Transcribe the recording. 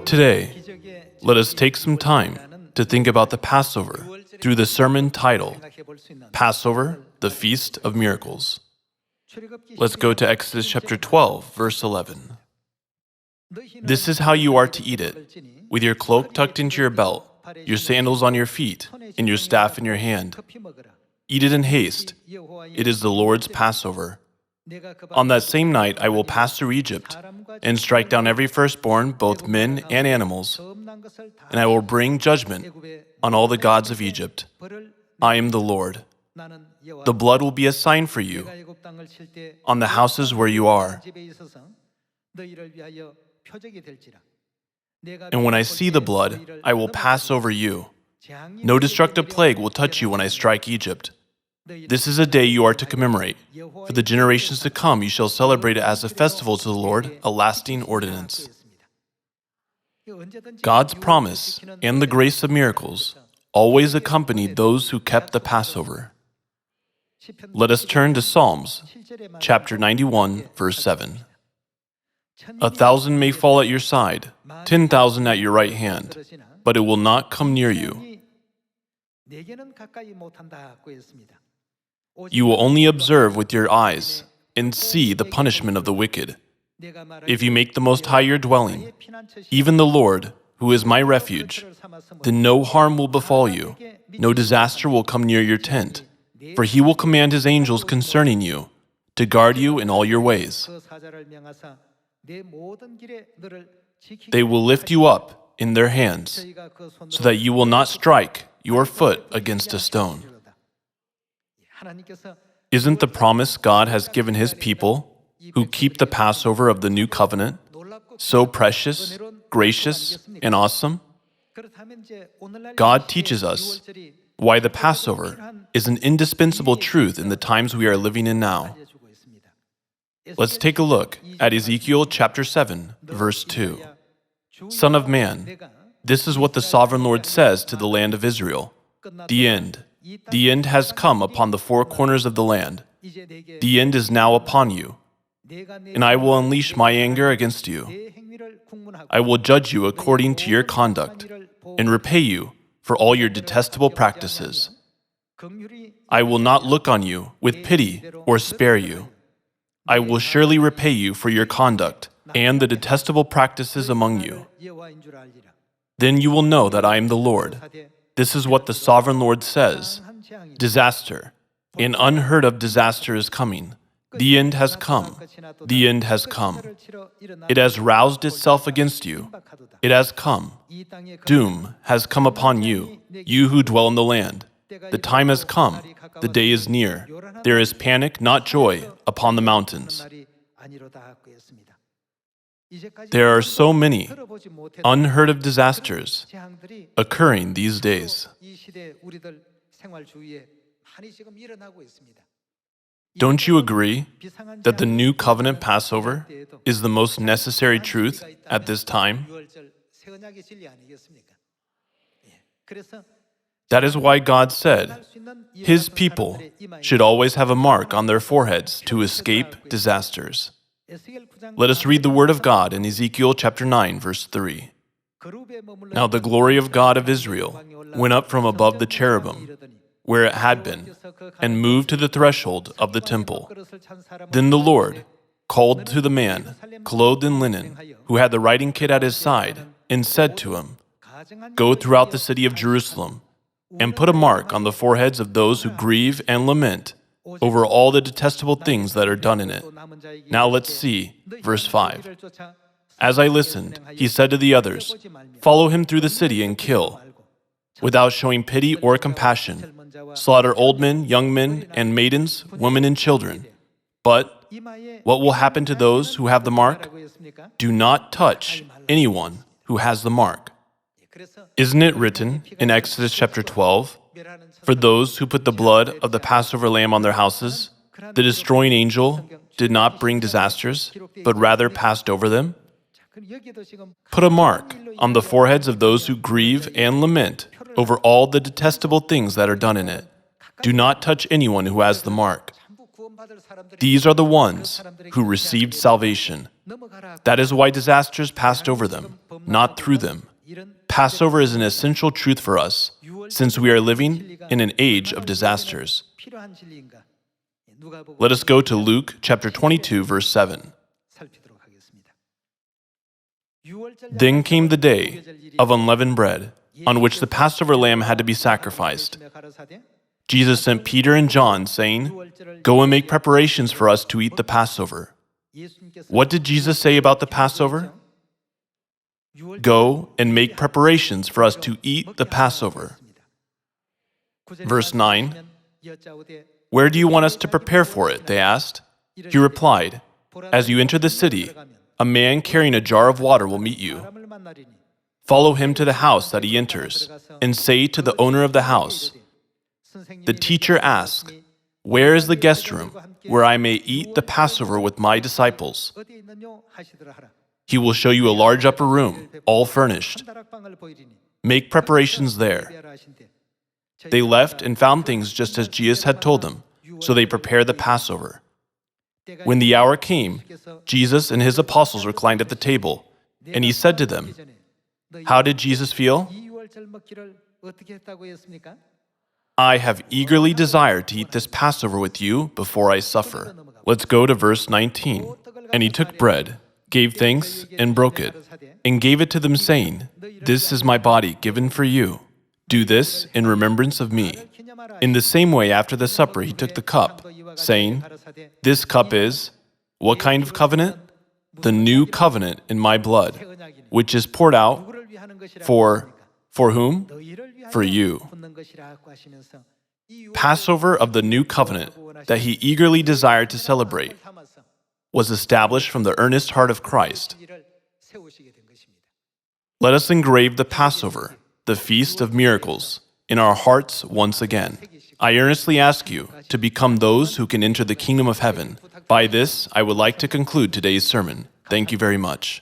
Today, let us take some time to think about the Passover through the sermon title, Passover, the Feast of Miracles. Let's go to Exodus chapter 12, verse 11. This is how you are to eat it, with your cloak tucked into your belt, your sandals on your feet, and your staff in your hand. Eat it in haste. It is the Lord's Passover. On that same night I will pass through Egypt and strike down every firstborn, both men and animals, and I will bring judgment on all the gods of Egypt. I am the Lord. The blood will be a sign for you on the houses where you are. And when I see the blood, I will pass over you. No destructive plague will touch you when I strike Egypt. This is a day you are to commemorate. For the generations to come, you shall celebrate it as a festival to the Lord, a lasting ordinance. God's promise and the grace of miracles always accompanied those who kept the Passover. Let us turn to Psalms, chapter 91, verse 7. 1,000 may fall at your side, 10,000 at your right hand, but it will not come near you. You will only observe with your eyes and see the punishment of the wicked. If you make the Most High your dwelling, even the Lord, who is my refuge, then no harm will befall you, no disaster will come near your tent, for He will command His angels concerning you, to guard you in all your ways. They will lift you up in their hands, so that you will not strike your foot against a stone. Isn't the promise God has given His people, who keep the Passover of the New Covenant, so precious, gracious, and awesome? God teaches us why the Passover is an indispensable truth in the times we are living in now. Let's take a look at Ezekiel chapter 7, verse 2. Son of man, this is what the sovereign Lord says to the land of Israel. The end has come upon the four corners of the land. The end is now upon you, and I will unleash my anger against you. I will judge you according to your conduct, and repay you for all your detestable practices. I will not look on you with pity or spare you. I will surely repay you for your conduct and the detestable practices among you. Then you will know that I am the Lord. This is what the sovereign Lord says. Disaster, an unheard of disaster is coming. The end has come. The end has come. It has roused itself against you. It has come. Doom has come upon you, you who dwell in the land. The time has come. The day is near. There is panic, not joy, upon the mountains. There are so many unheard of disasters occurring these days. Don't you agree that the New Covenant Passover is the most necessary truth at this time? That is why God said His people should always have a mark on their foreheads to escape disasters. Let us read the Word of God in Ezekiel chapter 9, verse 3. Now the glory of God of Israel went up from above the cherubim, where it had been, and moved to the threshold of the temple. Then the Lord called to the man, clothed in linen, who had the writing kit at his side, and said to him, Go throughout the city of Jerusalem, and put a mark on the foreheads of those who grieve and lament over all the detestable things that are done in it. Now let's see, verse 5. As I listened, he said to the others, Follow him through the city and kill, without showing pity or compassion. Slaughter old men, young men, and maidens, women and children. But what will happen to those who have the mark? Do not touch anyone who has the mark. Isn't it written in Exodus chapter 12, For those who put the blood of the Passover lamb on their houses, the destroying angel did not bring disasters, but rather passed over them? Put a mark on the foreheads of those who grieve and lament over all the detestable things that are done in it. Do not touch anyone who has the mark. These are the ones who received salvation. That is why disasters passed over them, not through them. Passover is an essential truth for us, since we are living in an age of disasters. Let us go to Luke chapter 22, verse 7. Then came the day of unleavened bread, on which the Passover lamb had to be sacrificed. Jesus sent Peter and John, saying, "Go and make preparations for us to eat the Passover." What did Jesus say about the Passover? Go and make preparations for us to eat the Passover. Verse 9, "Where do you want us to prepare for it?" they asked. He replied, "As you enter the city, a man carrying a jar of water will meet you. Follow him to the house that he enters, and say to the owner of the house, 'The teacher asks, where is the guest room where I may eat the Passover with my disciples?' He will show you a large upper room, all furnished. Make preparations there." They left and found things just as Jesus had told them, so they prepared the Passover. When the hour came, Jesus and his apostles reclined at the table, and he said to them, "How did Jesus feel?" "I have eagerly desired to eat this Passover with you before I suffer." Let's go to verse 19. "And he took bread, gave thanks, and broke it, and gave it to them, saying, 'This is my body given for you. Do this in remembrance of me.' In the same way, after the supper, he took the cup, saying, 'This cup is,' what kind of covenant? 'The new covenant in my blood, which is poured out for whom? For you.'" Passover of the new covenant that he eagerly desired to celebrate was established from the earnest heart of Christ. Let us engrave the Passover, the Feast of Miracles, in our hearts once again. I earnestly ask you to become those who can enter the kingdom of heaven. By this, I would like to conclude today's sermon. Thank you very much.